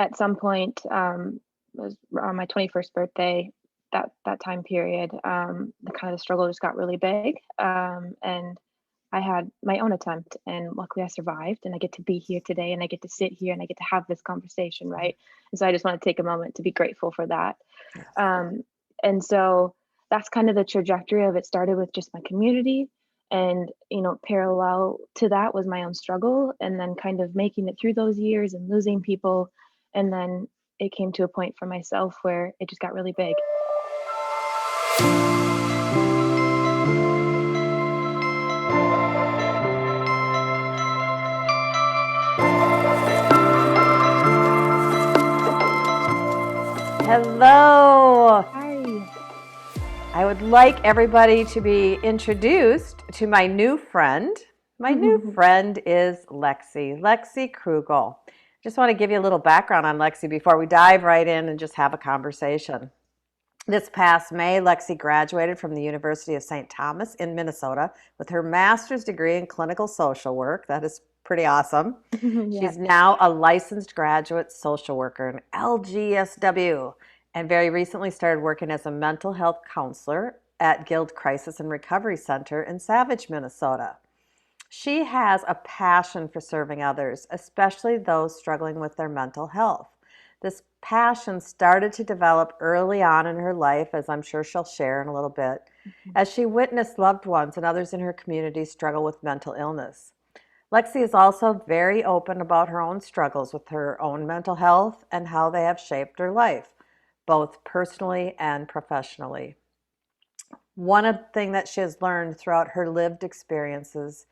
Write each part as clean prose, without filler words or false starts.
at some point, was on my 21st birthday, that time period, the kind of struggle just got really big, and I had my own attempt, and luckily I survived, and I get to be here today, and I get to sit here, and I get to have this conversation, right? And so I just want to take a moment to be grateful for that. Yes. Um, and so that's kind of the trajectory of it. Started with just my community, and parallel to that was my own struggle, and then kind of making it through those years and losing people, and then it came to a point for myself where it just got really big. Hello. Hi. I would like everybody to be introduced to my new friend. My new friend is Lexi, Lexi Kruggel. Just want to give you a little background on Lexi before we dive right in and just have a conversation. This past May, Lexi graduated from the University of St. Thomas in Minnesota with her master's degree in clinical social work. That is pretty awesome. Yes. She's now a licensed graduate social worker, an LGSW, and very recently started working as a mental health counselor at Guild Crisis and Recovery Center in Savage, Minnesota. She has a passion for serving others, especially those struggling with their mental health. This passion started to develop early on in her life, as I'm sure she'll share in a little bit, as she witnessed loved ones and others in her community struggle with mental illness. Lexi is also very open about her own struggles with her own mental health and how they have shaped her life, both personally and professionally. One thing that she has learned throughout her lived experiences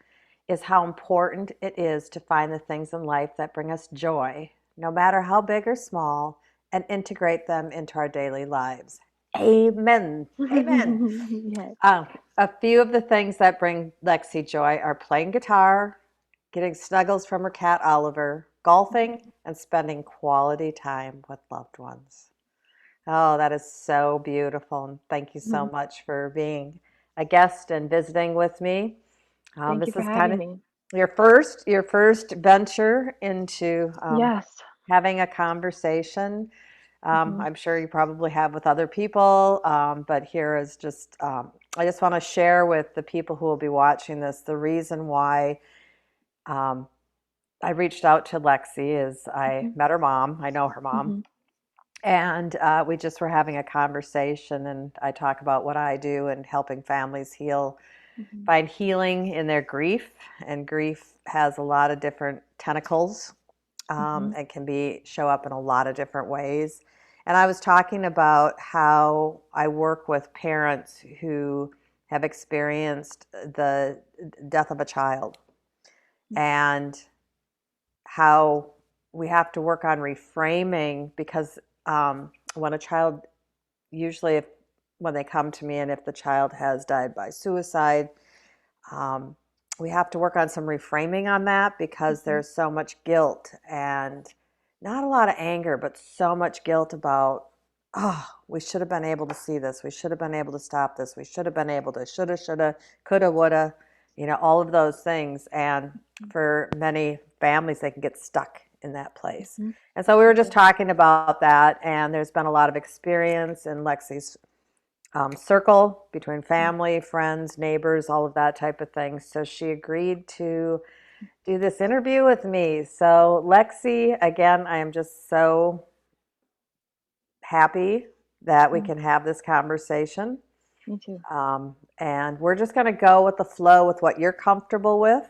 is how important it is to find the things in life that bring us joy, no matter how big or small, and integrate them into our daily lives. Amen. Amen. Yes. A few of the things that bring Lexi joy are playing guitar, getting snuggles from her cat Oliver, golfing, and spending quality time with loved ones. Oh, that is so beautiful. And thank you so much for being a guest and visiting with me. Thank you This for is kind having of me. your first venture into Yes. having a conversation. Mhm. I'm sure you probably have with other people, but here is just I just want to share with the people who will be watching this the reason why um, I reached out to Lexi is I Mhm. met her mom. I know her mom. Mhm. And we just were having a conversation, and I talk about what I do and helping families heal, Mhm. find healing in their grief. And grief has a lot of different tentacles Mhm. and can be show up in a lot of different ways. And I was talking about how I work with parents who have experienced the death of a child and how we have to work on reframing because when a child, usually if when they come to me and if the child has died by suicide, um, we have to work on some reframing on that because Mhm. there's so much guilt and not a lot of anger, but so much guilt about, oh, we should have been able to see this. We should have been able to stop this. We should have been able to, shoulda, coulda, woulda, all of those things. And for many families, they can get stuck in that place. Mhm. And so we For were just sure. talking about that, and there's been a lot of experience in Lexi's circle between Mhm. family, friends, neighbors, all of that type of thing. So she agreed to do this interview with me. So, Lexi, again, I am just so happy that we Yeah. can have this conversation. Me too. And we're just going to go with the flow with what you're comfortable with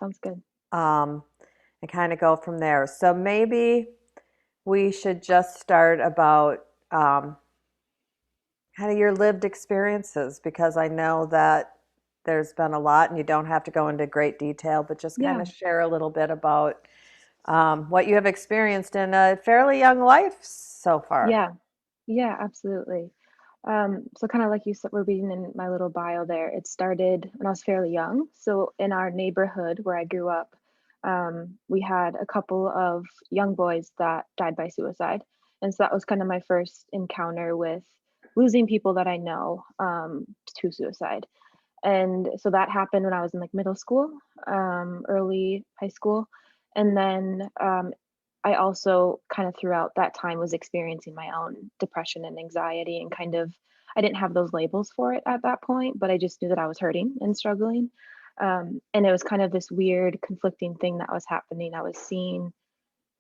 Sounds good. um, and kind of go from there. So, maybe we should just start about kind of your lived experiences because I know that there's been a lot and you don't have to go into great detail, but just kind Yeah. of share a little bit about what you have experienced in a fairly young life so far. Yeah. Yeah, absolutely. So kind of like you said, we're reading in my little bio there. It started when I was fairly young. So in our neighborhood where I grew up, we had a couple of young boys that died by suicide, and so that was kind of my first encounter with losing people that I know to suicide. And so that happened when I was in like middle school, early high school, and then I also kind of throughout that time was experiencing my own depression and anxiety and kind of I didn't have those labels for it at that point, but I just knew that I was hurting and struggling. And it was kind of this weird conflicting thing that was happening. I was seeing,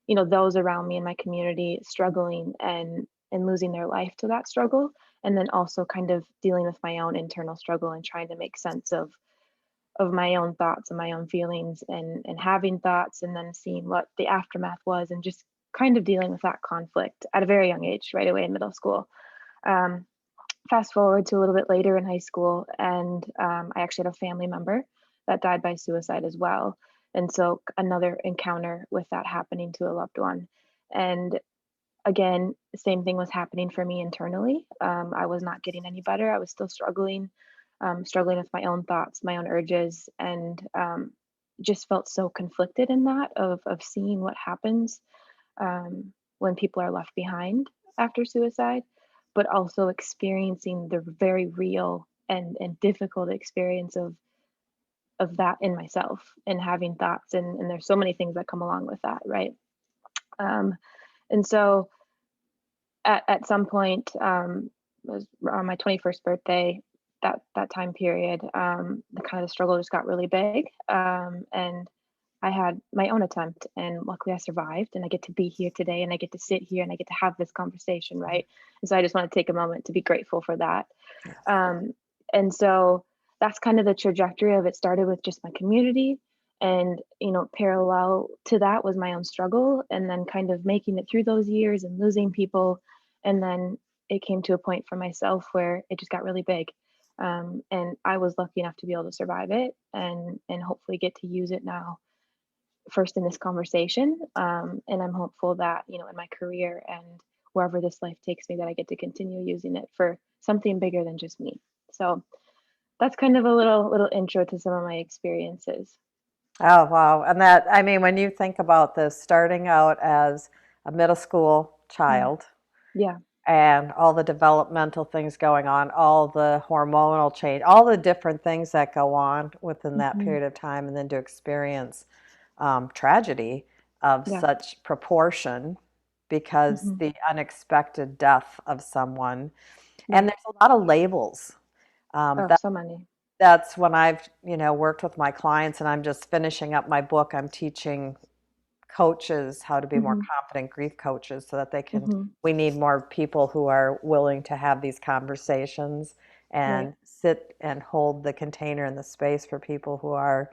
those around me in my community struggling and losing their life to that struggle, and then also kind of dealing with my own internal struggle and trying to make sense of my own thoughts and my own feelings and having thoughts and then seeing what the aftermath was and just kind of dealing with that conflict at a very young age, right away in middle school. Um, Fast forward to a little bit later in high school, and I actually had a family member that died by suicide as well. And so another encounter with that happening to a loved one. And again, the same thing was happening for me internally. I was not getting any better. I was still struggling, struggling with my own thoughts, my own urges, and just felt so conflicted in that of seeing what happens when people are left behind after suicide, but also experiencing the very real and difficult experience of that in myself and having thoughts and there's so many things that come along with that, right? Um, and so at some point, was on my 21st birthday, that time period, the kind of the struggle just got really big, and I had my own attempt, and luckily I survived, and I get to be here today, and I get to sit here, and I get to have this conversation, right? And so I just want to take a moment to be grateful for that. Yes. Um, and so that's kind of the trajectory of it. Started with just my community, and parallel to that was my own struggle, and then kind of making it through those years and losing people, and then it came to a point for myself where it just got really big. And I was lucky enough to be able to survive it and hopefully get to use it now first in this conversation. And I'm hopeful that, in my career and wherever this life takes me, that I get to continue using it for something bigger than just me. So that's kind of a little intro to some of my experiences. Oh, wow. And that, I mean, when you think about this, starting out as a middle school Mm, child yeah. and all the developmental things going on, all the hormonal change, all the different things that go on within that Hmm. period of time, and then to experience tragedy of Yeah. such proportion because Hmm. the unexpected death of someone. And Right. there's a lot of labels. Oh, That so many. that's when I've, worked with my clients and I'm just finishing up my book. I'm teaching coaches how to be more Hmm. confident grief coaches so that they can, Hmm. we need more people who are willing to have these conversations Right. and sit and hold the container and the space for people who are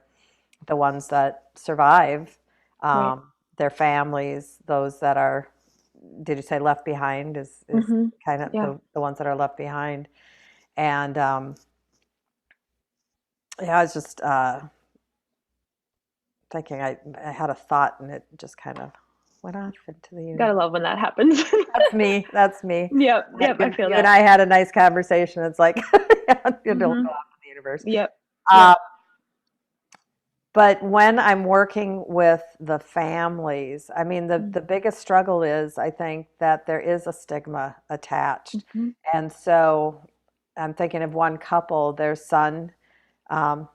the ones that survive, Right. their families, those that are, did you say left behind is Hmm. kind of Yeah. the ones that are left behind. And yeah, I was just thinking, I had a thought and it just kind of went off into the universe. Gotta love when that happens. That's me. That's me. Yep. Yep. I You feel and that. I had a nice conversation. It's like, it'll go Hmm. off in the universe. Yep. Um, Yep. but when I'm working with the families, I mean, Mm-hmm. the biggest struggle is I think that there is a stigma attached. Mm-hmm. And so I'm thinking of one couple, their son um,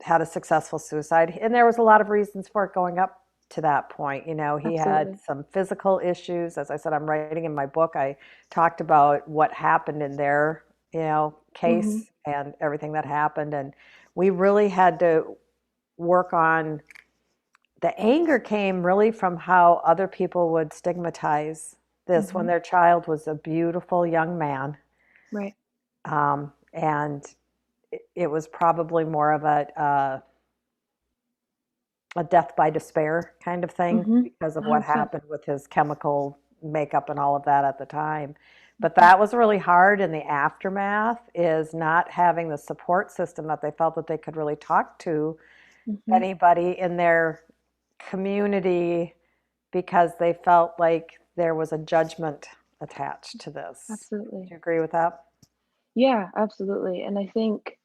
had a successful suicide, and there was a lot of reasons for it going up to that point. He had Absolutely. some physical issues. As I said, I'm writing in my book, I talked about what happened in their, Hmm. case and everything that happened. And we really had to work on the anger came really from how other people would stigmatize this when Hmm. their child was a beautiful young man. Right. And it was probably more of a death by despair kind of thing Hmm. because of what 100%. happened with his chemical makeup and all of that at the time. But Mhm. that was really hard in the aftermath is not having the support system that they felt that they could really talk to Mhm. anybody in their community because they felt like there was a judgment attached to this. Absolutely. Do you agree with that? Yeah, absolutely. And I think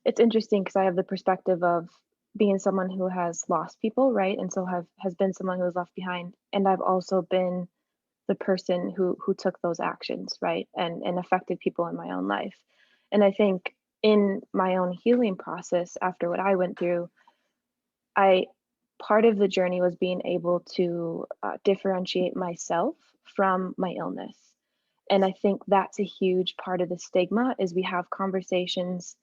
it's interesting because I have the perspective of being someone who has lost people, right? And so has been someone who was left behind. And I've also been the person who took those actions, right? And affected people in my own life. And I think in my own healing process after what I went through, I part of the journey was being able to differentiate myself from my illness. And I think that's a huge part of the stigma is we have conversations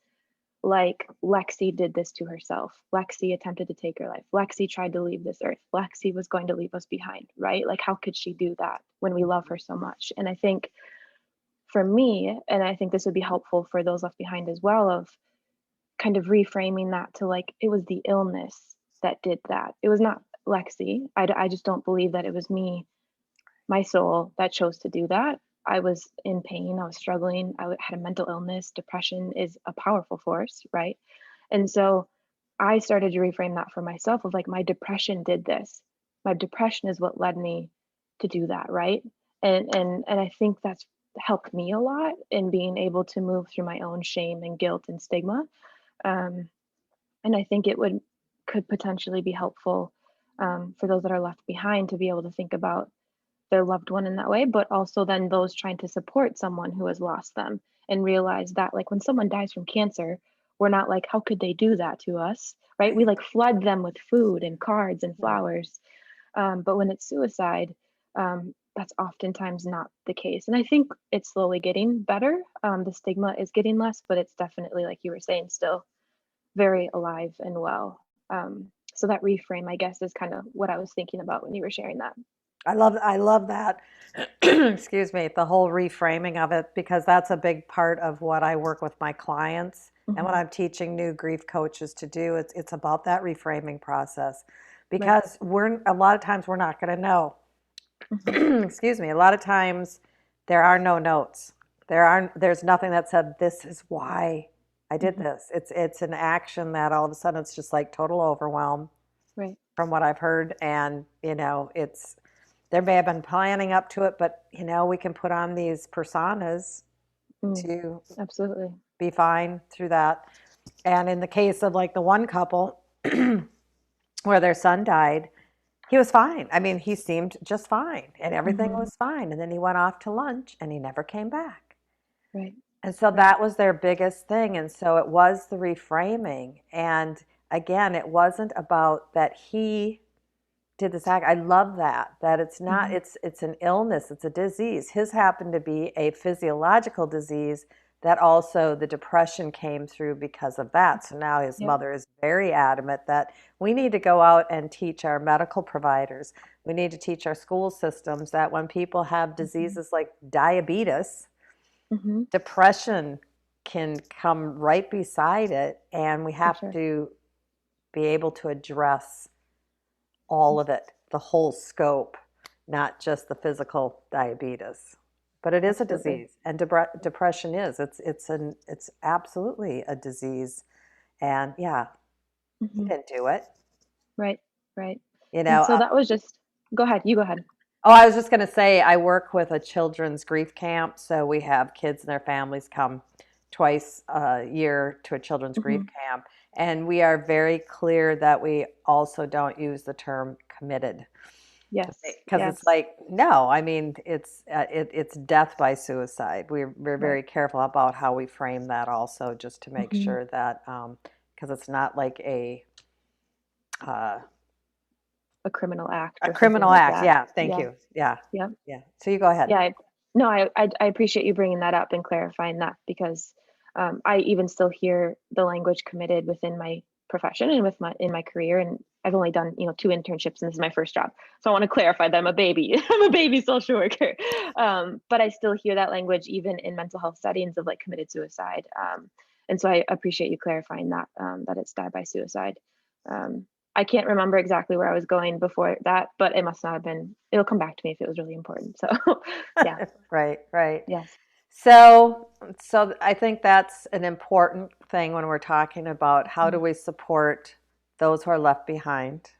like Lexi did this to herself. Lexi attempted to take her life. Lexi tried to leave this earth. Lexi was going to leave us behind, right? Like, how could she do that when we love her so much? And I think for me, and I think this would be helpful for those left behind as well, of kind of reframing that to like, it was the illness that did that. It was not Lexi. I just don't believe that it was me, my soul, that chose to do that. I was in pain. I was struggling. Had a mental illness. Depression is a powerful force, right? And so I started to reframe that for myself of like, my depression did this. My depression is what led me to do that, right? And I think that's helped me a lot in being able to move through my own shame and guilt and stigma. Um, and I think it would could potentially be helpful for those that are left behind to be able to think about their loved one in that way, but also then those trying to support someone who has lost them and realize that like when someone dies from cancer, we're not like, how could they do that to us? Right? We like flood them with food and cards and flowers. But when it's suicide, that's oftentimes not the case. And I think it's slowly getting better. The stigma is getting less, but it's definitely, like you were saying, still very alive and well. So that reframe, I guess, is kind of what I was thinking about when you were sharing that. I love that. Excuse me, the whole reframing of it, because that's a big part of what I work with my clients and what Hmm. I'm teaching new grief coaches to do. It's about that reframing process Right. because we're a lot of times we're not going to know. Hmm. Excuse me. A lot of times there are no notes. There's nothing that said this is why I did Hmm. this. It's an action that all of a sudden it's just like total overwhelm Right. from what I've heard. And, it's, there may have been planning up to it, but, we can put on these personas Mm. to Absolutely. be fine through that. And in the case of like the one couple where their son died, he was fine. I mean, he seemed just fine and everything Hmm. was fine. And then he went off to lunch and he never came back. Right. And so Right. that was their biggest thing. And so it was the reframing. And again, it wasn't about that he did this act. I love that it's not, Hmm. it's an illness, it's a disease. His happened to be a physiological disease that also the depression came through because of that. So now his Yep. mother is very adamant that we need to go out and teach our medical providers. We need to teach our school systems that when people have Hmm. diseases like diabetes, Hmm. depression can come right beside it, and we For have sure. to be able to address all of it, the whole scope, not just the physical diabetes. But it is a Absolutely. disease, and depression is. It's absolutely a disease. And yeah, he Hmm. didn't do it. Right. Right. You And know, so that was just, go ahead. You go ahead. oh, I was just going to say, I work with a children's grief camp. So we have kids and their families come twice a year to a children's grief Hmm. camp. And we are very clear that we also don't use the term committed Yes. because it's Yes. like, no, I mean, it's death by suicide. We're Right. very careful about how we frame that also, just to make Hmm. sure that, because it's not like uh, A criminal act a or something criminal like act. that. Yeah, thank Yeah. you. Yeah, Yeah. yeah. So you go ahead. Yeah. No, I appreciate you bringing that up and clarifying that because I even still hear the language committed within my profession and with my in my career, and I've only done two internships and this is my first job, so I want to clarify that I'm a baby. I'm a baby social worker, but I still hear that language even in mental health settings of like committed suicide, and so I appreciate you clarifying that that it's died by suicide. Um, I can't remember exactly where I was going before that, but it must not have been. It'll come back to me if it was really important. So, yeah, Right, right. yes, So I think that's an important thing when we're talking about how do mhm, we support those who are left behind.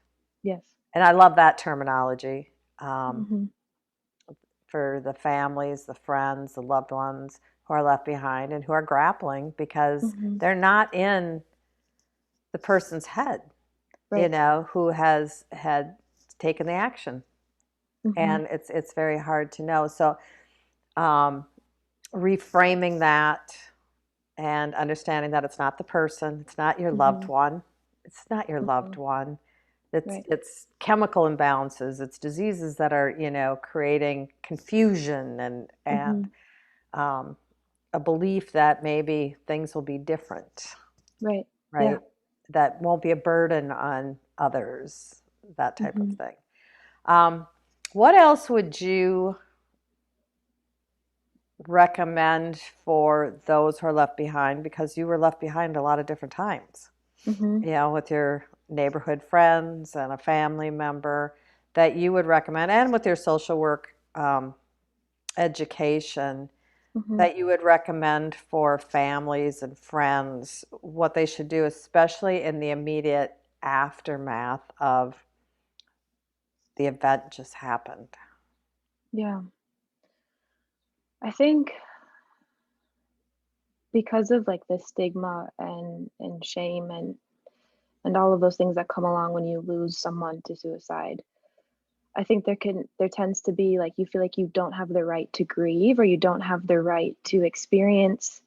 yes, And I love that terminology, um, hmm, for the families, the friends, the loved ones who are left behind and who are grappling because hmm, they're not in the person's head, right, who has had taken the action. hmm, And it's very hard to know. So um, reframing that and understanding that it's not the person, it's not your loved hmm, one. It's not your loved hmm, one. Right. It's chemical imbalances, it's diseases that are, creating confusion and Mhm. um, a belief that maybe things will be different, Right. Yeah. right? That won't be a burden on others, that type of Mhm. thing. Um, what else would you recommend for those who are left behind? Because you were left behind a lot of different times, Mhm. with your neighborhood friends and a family member that you would recommend, and with your social work education Mhm. that you would recommend for families and friends, what they should do, especially in the immediate aftermath of the event just happened. Yeah. I think because of like the stigma and shame and all of those things that come along when you lose someone to suicide, I think there tends to be like you feel like you don't have the right to grieve or you don't have the right to experience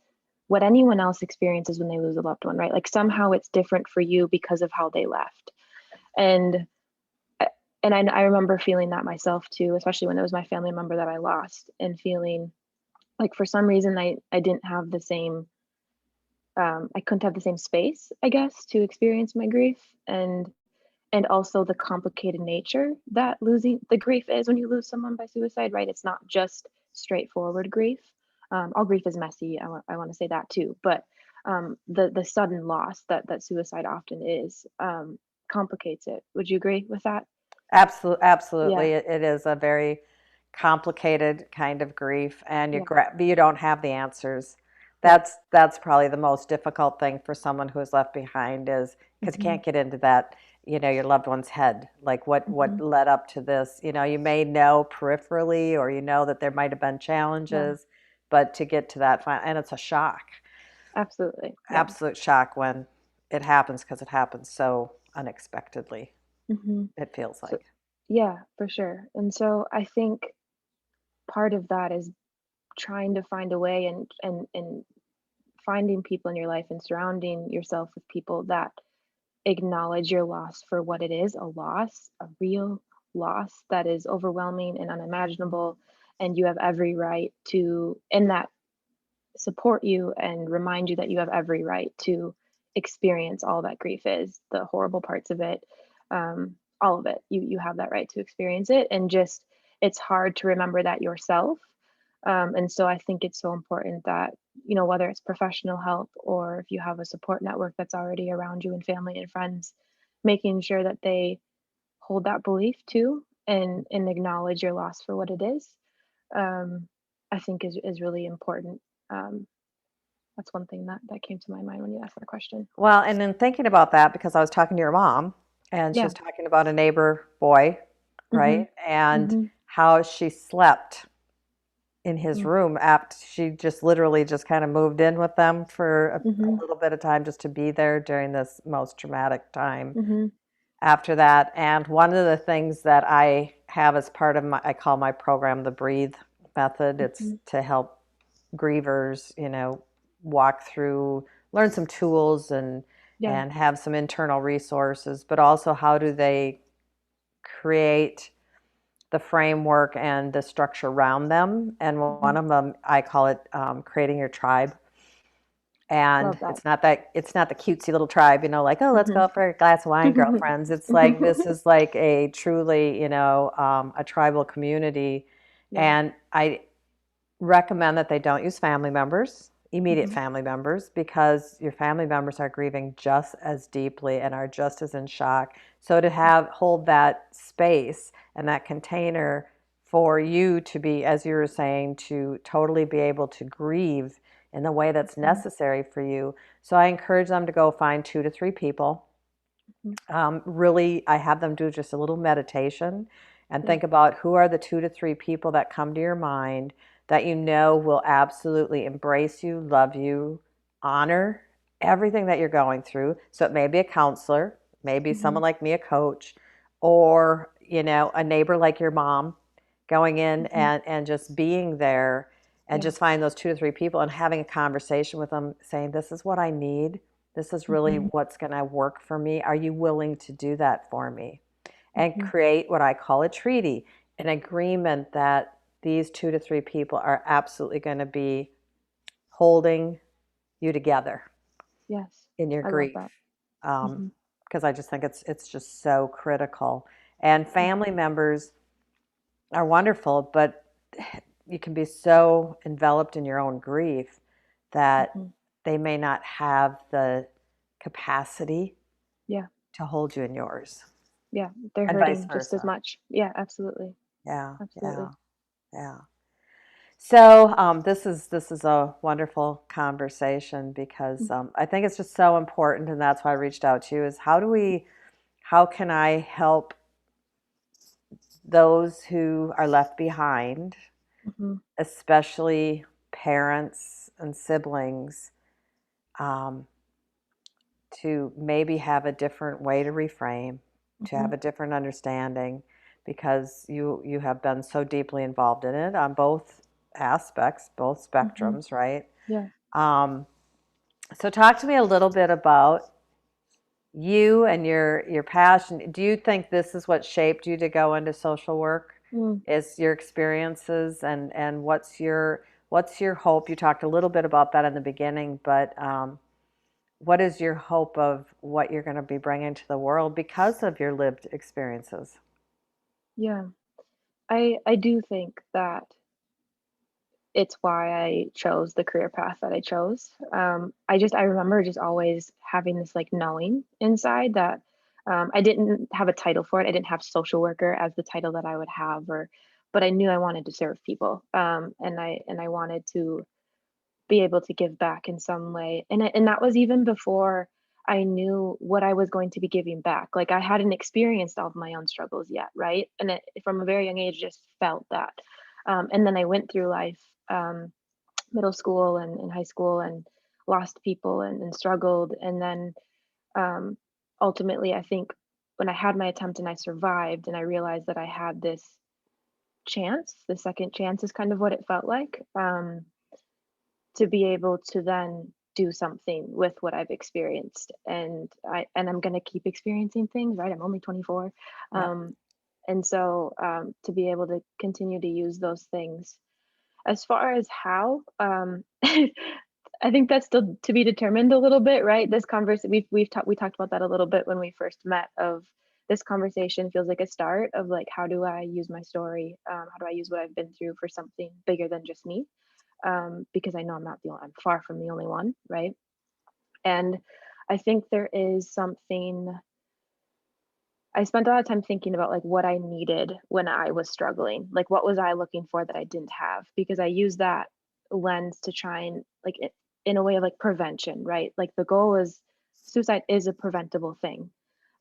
what anyone else experiences when they lose a loved one, right? Like somehow it's different for you because of how they left. And I- and I remember feeling that myself too, especially when it was my family member that I lost and feeling like for some reason I didn't have the same I couldn't have the same space, I guess, to experience my grief and also the complicated nature that losing the grief is when you lose someone by suicide, right? It's not just straightforward grief. All grief is messy. I want to say that too, but the sudden loss that suicide often is complicates it. Would you agree with that? Absolutely, Yeah, absolutely. It is a very complicated kind of grief, and yeah, you don't have the answers. right. That's probably the most difficult thing for someone who is left behind is because you Hmm. can't get into that, your loved one's head. Like what Hmm. led up to this? You may know peripherally, or that there might have been Yeah, challenges, but to get to that final, and it's a shock, absolutely. Yeah. absolute shock when it happens because it happens so unexpectedly. Hmm. It feels So like. yeah, for sure. And so I think part of that is trying to find a way and finding people in your life and surrounding yourself with people that acknowledge your loss for what it is, a loss, a real loss that is overwhelming and unimaginable, and you have every right to and that support you and remind you that you have every right to experience all that grief is, the horrible parts of it, all of it. You have that right to experience it, and just it's hard to remember that yourself. And so I think it's so important that whether it's professional help or if you have a support network that's already around you and family and friends, making sure that they hold that belief too and acknowledge your loss for what it is. Um, I think is really important. Um, that's one thing that came to my mind when you asked that question. Well, and then thinking about that, because I was talking to your mom, and she Yeah. was talking about a neighbor boy, Mhm. right? And Mhm. how she slept in his Mm. room after she just literally just kind of moved in with them for a Mhm. little bit of time just to be there during this most traumatic time Mhm. after that. And one of the things that I have as part of I call my program the Breathe method. It's Mhm. to help grievers, walk through, learn some tools Yeah. and have some internal resources, but also how do they create the framework and the structure around them. And one Mhm. of them, I call it creating your tribe. And Love that. it's not the cutesy little tribe, like, oh, let's go Mhm. out for a glass of wine, girlfriends. It's like this is like a truly, a tribal community. Yeah. And I recommend that they don't use family members, immediate Mhm. family members, because your family members are grieving just as deeply and are just as in shock. So to hold that space and that container for you to be, as you were saying, to totally be able to grieve in the way that's Mhm. necessary for you. So I encourage them to go find 2 to 3 people. Mhm. Really, I have them do just a little meditation and Yeah. think about who are the 2 to 3 people that come to your mind that will absolutely embrace you, love you, honor everything that you're going through. So it may be a counselor, maybe someone Mhm. like me, a coach, or a neighbor like your mom, going in Mhm. and just being there and Yeah. just find those 2 to 3 people and having a conversation with them, saying, "This is what I need. This is really Mhm. what's going to work for me. Are you willing to do that for me? And Mhm. create what I call a treaty, an agreement that these 2 to 3 people are absolutely going to be holding you together Yes. in your I love grief. that. Um, Mhm. because I just think it's just so critical. And Yeah. family members are wonderful, but you can be so enveloped in your own grief that Mhm. they may not have the capacity Yeah. to hold you in yours, Yeah. They're and vice hurting just as versa. much. Yeah, absolutely. Yeah, Absolutely. yeah, yeah. So this is a wonderful conversation because Mm. I think it's just so important, and that's why I reached out to you. Is how can I help those who are left behind, Mhm. especially parents and siblings, um, to maybe have a different way to reframe, to have Mhm. a different understanding, because you have been so deeply involved in it on both aspects, both Mhm. spectrums, right? Yeah. Um, so talk to me a little bit about you and your passion. Do you think this is what shaped you to go into social work? Mm. Is your experiences, and what's your hope? You talked a little bit about that in the beginning, but what is your hope of what you're going to be bringing to the world because of your lived experiences? Yeah. I do think that it's why I chose the career path that I chose. I remember just always having this like knowing inside that I didn't have a title for it. I didn't have social worker as the title that I would have, or but I knew I wanted to serve people, and I wanted to be able to give back in some way. And that was even before I knew what I was going to be giving back. Like I hadn't experienced all of my own struggles yet, right? And from a very young age, just felt that. And then I went through life, middle school and high school, and lost people and struggled. And then um, ultimately, I think when I had my attempt and I survived, and I realized that I had this chance, the second chance is kind of what it felt like. To be able to then do something with what I've experienced. And I'm gonna keep experiencing things, right? I'm only 24. Yep. Um, and so to be able to continue to use those things. As far as how, I think that's still to be determined a little bit, right? This conversation we talked about that a little bit when we first met. Of this conversation feels like a start of like how do I use my story? How do I use what I've been through for something bigger than just me? Because I know I'm not the only, I'm far from the only one, right? And I think there is something, I spent a lot of time thinking about like what I needed when I was struggling. Like what was I looking for that I didn't have? Because I use that lens to try and like in a way of like prevention, right? Like the goal is suicide is a preventable thing.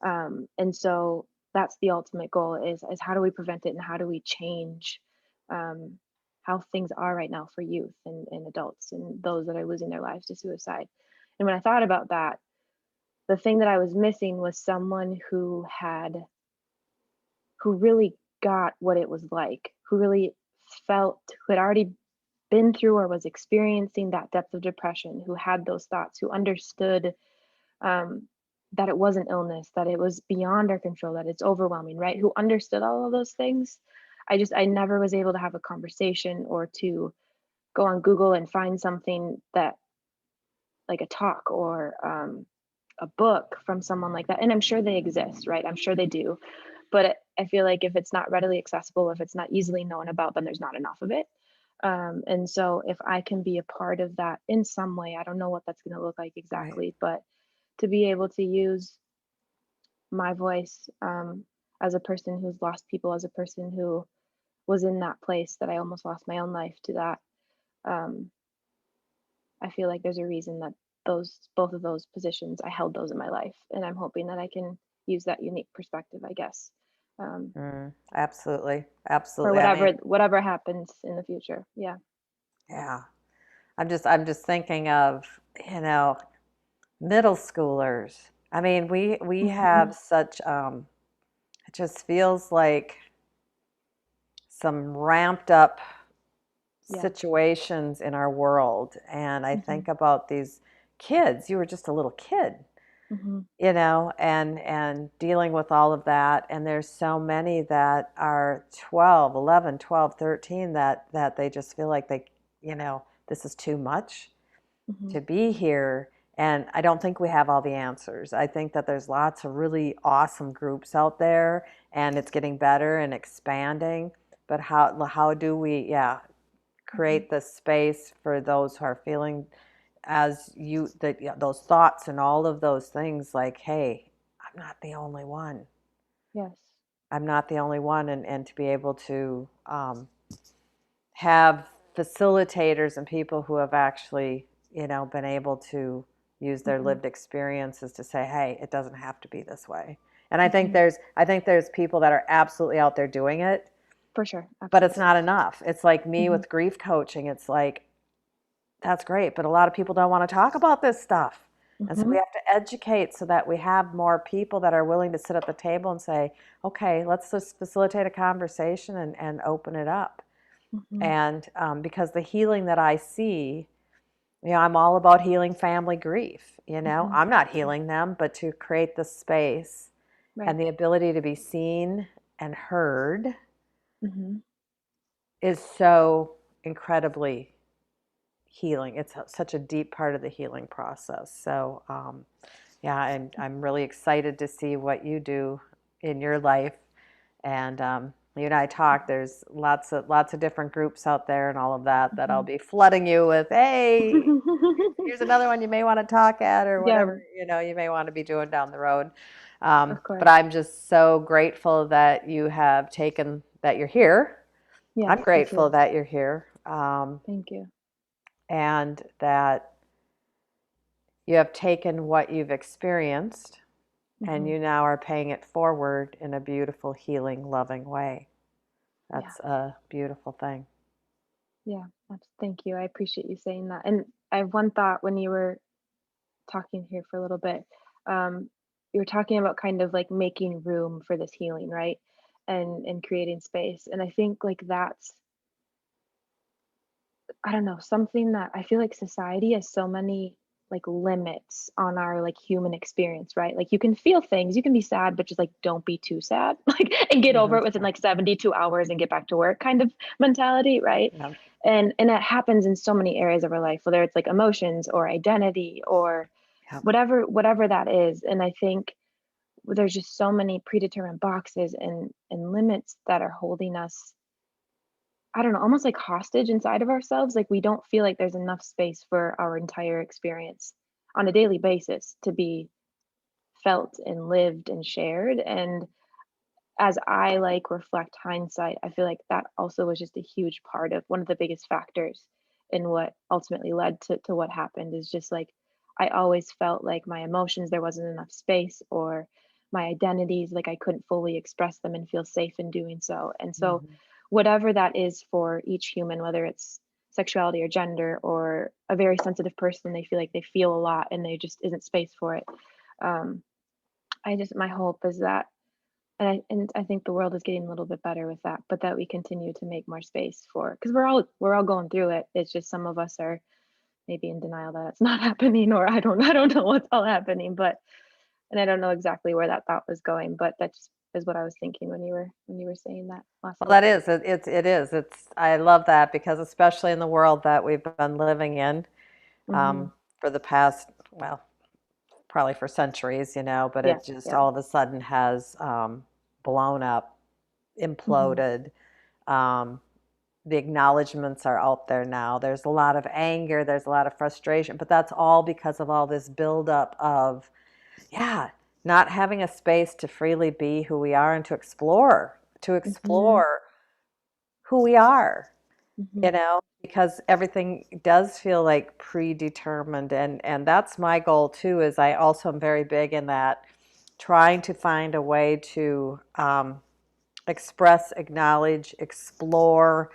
And so that's the ultimate goal is how do we prevent it and how do we change um, how things are right now for youth and adults and those that are losing their lives to suicide. And when I thought about that, the thing that I was missing was someone who really got what it was like, who really felt, who had already been through or was experiencing that depth of depression, who had those thoughts, who understood um, that it wasn't illness, that it was beyond our control, that it's overwhelming, right? Who understood all of those things. I never was able to have a conversation or to go on Google and find something that like a talk or a book from someone like that. And I'm sure they exist, right? I'm sure they do. But I feel like if it's not readily accessible, if it's not easily known about, then there's not enough of it. And so if I can be a part of that in some way, I don't know what that's going to look like Right. exactly, but to be able to use my voice as a person who's lost people, as a person who was in that place that I almost lost my own life to that, um, I feel like there's a reason that those both of those positions I held those in my life, and I'm hoping that I can use that unique perspective, I guess, um, Absolutely. for Absolutely. I whatever mean, whatever happens in the future. Yeah. yeah. I'm just thinking of, you know, middle schoolers. I mean, we Hmm. have such it just feels like some ramped up Yeah. situations in our world. And I Hmm. think about these kids. You were just a little kid, Mm-hmm. and dealing with all of that. And there's so many that are 12, 11, 12, 13 that they just feel like this is too much Mm-hmm. to be here. And I don't think we have all the answers. I think that there's lots of really awesome groups out there, and it's getting better and expanding. But how do we, yeah, Mm-hmm. create the space for those who are feeling those thoughts and all of those things, like, hey, I'm not the only one. Yes. I'm not the only one, and to be able to have facilitators and people who have actually, been able to use their Mm-hmm. lived experiences to say, hey, it doesn't have to be this way. And Mm-hmm. I think there's people that are absolutely out there doing it, For sure. but it's Absolutely. not enough. It's like me Mm-hmm. with grief coaching. It's like, that's great, but a lot of people don't want to talk about this stuff. And so we Mm-hmm. have to educate so that we have more people that are willing to sit at the table and say, okay, let's just facilitate a conversation and open it up. Mm-hmm. And because the healing that I see, I'm all about healing family grief. Mm-hmm. I'm not Mm-hmm. healing them, but to create the space Right. and the ability to be seen and heard Mm-hmm. is so incredibly healing. It's such a deep part of the healing process. So, yeah, I'm really excited to see what you do in your life. And you and I talk. There's lots of different groups out there and all of that I'll Mm-hmm. be flooding you with. Hey, here's another one you may want to talk at, or Yeah, whatever you may want to be doing down the road. of But course. I'm just so grateful that you have taken that you're here. Yes, I'm me grateful too. that you're here, Thank you. and that you have taken what you've experienced and Mm-hmm. you now are paying it forward in a beautiful, healing, loving way. Yeah. That's a beautiful thing. Yeah. Thank you. I appreciate you saying that. And I have one thought when you were talking here for a little bit. Um, you were talking about kind of like making room for this healing, right? And creating space. And I think like that's, I don't know, something that I feel like society has so many like limits on our like human experience, right? Like you can feel things, you can be sad, but just like don't be too sad, like and get over Hmm. it within like 72 hours and get back to work kind of mentality, right? Yeah. And it happens in so many areas of our life, whether it's like emotions or identity or Yeah. whatever that is. And I think there's just so many predetermined boxes and limits that are holding us, I don't know, almost like hostage inside of ourselves. Like we don't feel like there's enough space for our entire experience on a daily basis to be felt and lived and shared. And as I like reflect hindsight, I feel like that also was just a huge part of one of the biggest factors in what ultimately led to what happened is just like I always felt like my emotions, there wasn't enough space, or my identities, like I couldn't fully express them and feel safe in doing so. And so, Hmm. whatever that is for each human, whether it's sexuality or gender or a very sensitive person, they feel like they feel a lot and there just isn't space for it. Um, my hope is that and I think the world is getting a little bit better with that, but that we continue to make more space for because we're all going through it. It's just some of us are maybe in denial that it's not happening, or I don't know what's all happening, but and I don't know exactly where that thought was going, but that just is what I was thinking when you were saying that last Well, little that bit. is it is it's I love that, because especially in the world that we've been living in, Mhm. for the past, well, probably for centuries, but Yeah, it just yeah. all of a sudden has blown up, Mhm. imploded. um, the acknowledgments are out there now. There's a lot of anger, there's a lot of frustration, but that's all because of all this buildup of, yeah, not having a space to freely be who we are and to Mhm. explore who we are, Mhm. because everything does feel like predetermined. And that's my goal too, is I also am very big in that, trying to find a way to express, acknowledge, explore,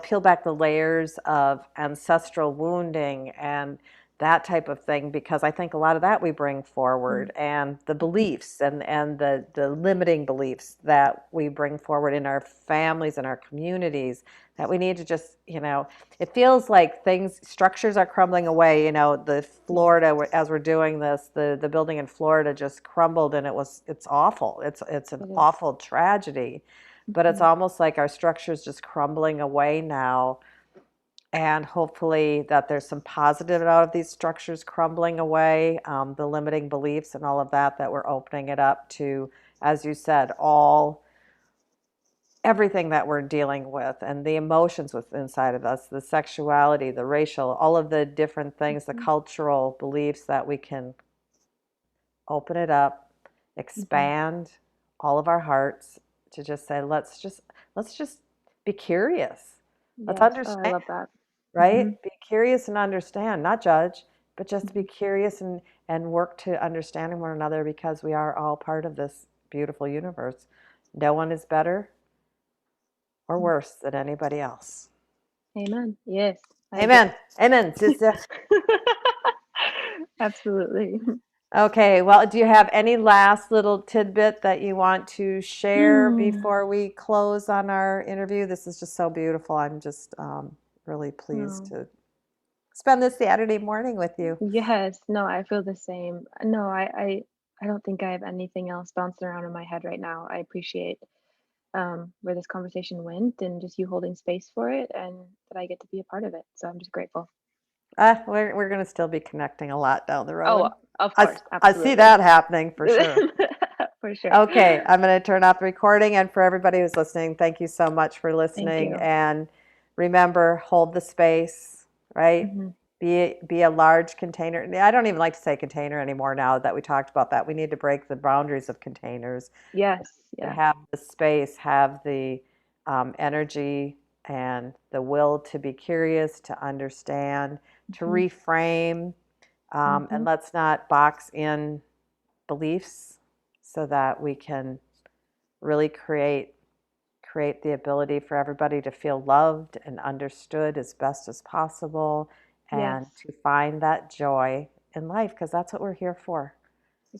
peel back the layers of ancestral wounding and that type of thing, because I think a lot of that we bring forward, Mhm. and the Mhm. beliefs and the limiting beliefs that we bring forward in our families and our communities that we need to just, it feels like structures are crumbling away. The Yeah, Florida, as we're doing this, the building in Florida just crumbled, and it's awful. It's an it is. awful tragedy, but it's Mhm. almost like our structure's just crumbling away now. And hopefully that there's some positive out of these structures crumbling away, the limiting beliefs and all of that we're opening it up to, as you said, everything that we're dealing with and the emotions within inside of us, the sexuality, the racial, all of the different things, the Mhm. cultural beliefs that we can open it up, Mhm. expand all of our hearts to just say, let's just be curious. Let's Yes. Oh, I understand, love that. right? Mhm. Be curious and understand, not judge, but just be Mhm. curious and work to understanding one another because we are all part of this beautiful universe. No one is better or Mhm. worse than anybody else. Amen. Yes, I agree. Amen. Amen, sister. Absolutely. Okay, well, do you have any last little tidbit that you want to share Hmm. before we close on our interview? This is just so beautiful. I'm just really pleased Oh, to spend this Saturday morning with you. yes. No, I feel the same. No, I don't think I have anything else bouncing around in my head right now. I appreciate where this conversation went and just you holding space for it and that I get to be a part of it. So I'm just grateful. We're going to still be connecting a lot down the Oh, road. of I, course, I see absolutely. that happening for sure. For sure. Okay, I'm going to turn off the recording. And for everybody who's listening, thank you so much for Thank listening. you. And remember, hold the space, right? Hmm. Be a large container. I don't even like to say container anymore now that we talked about that. We need to break the boundaries of containers. Yes, To yeah. have the space, have the energy and the will to be curious, to understand, to Hmm. reframe, and Hmm. let's not box in beliefs so that we can really create the ability for everybody to feel loved and understood as best as possible and Yes, to find that joy in life because that's what we're here for.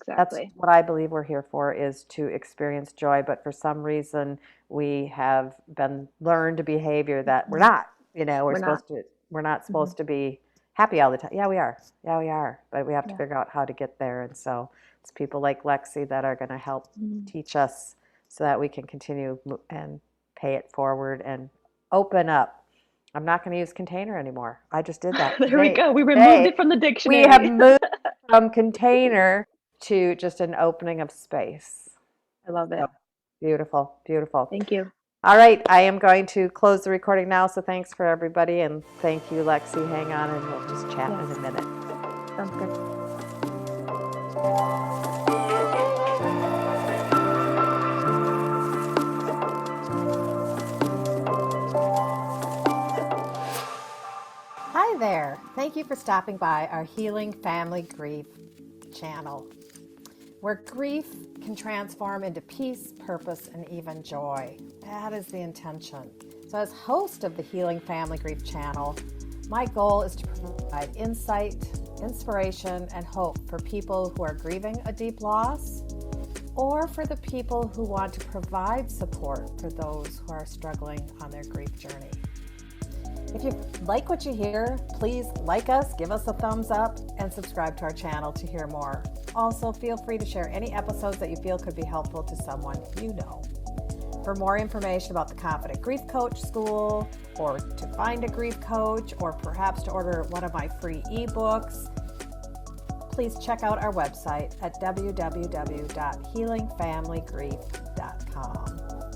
That's exactly. what I believe we're here for is to experience joy, but for some reason we have been learned a behavior that we're Mhm. not. We're not. We're not Hmm. supposed to be happy all the time. Yeah, we are. Yeah, we are. But we have to Yeah. figure out how to get there. And so it's people like Lexi that are going to help Mhm. teach us so that we can continue and pay it forward and open up. I'm not going to use container anymore. I just did that There we today. go. We removed Today it from the we have dictionary. moved from container to just an opening of space. I love So it. beautiful, beautiful. Thank you. All right, I am going to close the recording now. So thanks for everybody, and thank you, Lexi. Hang on, and we'll just chat in a Yes, minute. sounds good. Hi there. Thank you for stopping by our Healing Family Grief channel, where grief can transform into peace, purpose, and even joy. That is the intention. So, as host of the Healing Family Grief channel, my goal is to provide insight, inspiration, and hope for people who are grieving a deep loss or for the people who want to provide support for those who are struggling on their grief journey. If you like what you hear, please like us, give us a thumbs up, and subscribe to our channel to hear more. Also, feel free to share any episodes that you feel could be helpful to someone you know. For more information about the Confident Grief Coach School, or to find a grief coach, or perhaps to order one of my free ebooks, please check out our website at www.healingfamilygrief.com.